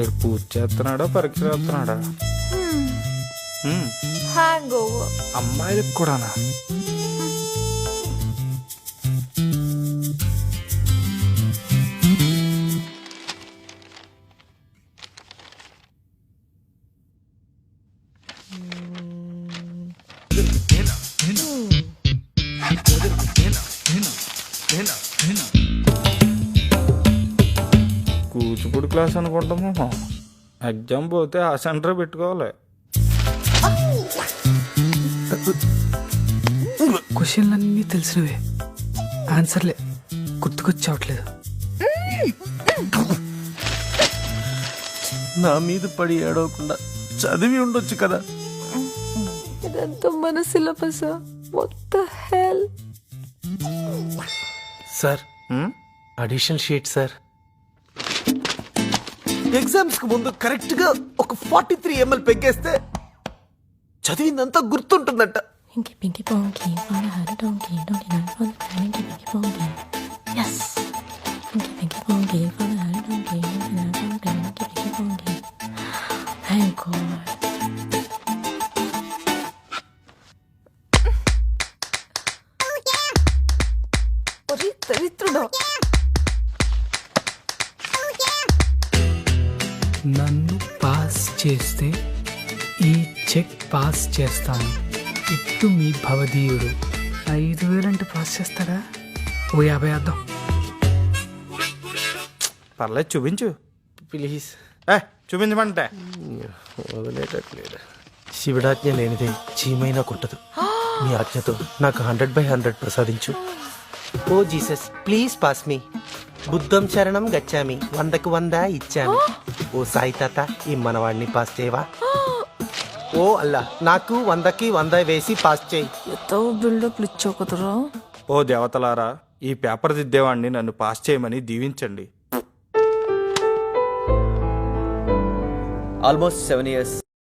వీడు పూజ చేస్తున్నాడా పరీక్ష చేస్తున్నాడా? Hang over. అమ్మాయిలకు కూడానా? కూచిపూడి క్లాస్ అనుకుంటాము. ఎగ్జామ్ పోతే ఆ సెంటర్ పెట్టుకోవాలి. క్వశ్చన్లన్నీ తెలిసినవే, ఆన్సర్లే గుర్తుకొచ్చావట్లేదు. నా మీద పడి ఏడవకుండా చదివి ఉండొచ్చు కదా. ఇదంతా మన syllabus. What the hell? Sir, addition sheet sir. Exams కు ముందు కరెక్ట్ గా ఒక 43 ml పెగ్గేస్తే చదివిందంతా గుర్తుంటుందంట. Pinky pinky ponky, wanna have a donkey, donkey not for the pinky pinky ponky. Yes. Pinky pinky ponky, wanna have a donkey, donkey not for the pinky pinky ponky. Thank God. ఒరే దరిద్రుడా. నన్ను pass చేస్తే ఈ check pass చేస్తాను. ఇట్టు మీ భవదీయుడు. 5,000 అంటే pass చేస్తాడా? ఓ 50 వేద్దాం. పర్లేదు చూపించు ప్లీజ్. చూపించమంటే వదిలేటట్లేదు. శివుడాజ్ఞ లేనిదే చీమైనా కొట్టదు. మీ ఆజ్ఞతో నాకు 100/100 ప్రసాదించు. ఓ జీసస్ ప్లీజ్ పాస్ మీ. బుద్ధం శరణం గచ్చామి. 100కు 100 ఇచ్చామి. ఓ సాయి తాత ఈ మనవాడిని పాస్ చేయవా? ఓ అల్లా నాకు 100కి 100 వేసి పాస్ చేయి. ఎంతో బిల్డప్లు ఇచ్చావు కదరా. ఓ దేవతలారా, ఈ పేపర్ దిద్దేవాడిని నన్ను పాస్ చేయమని దీవించండి. Almost 7 years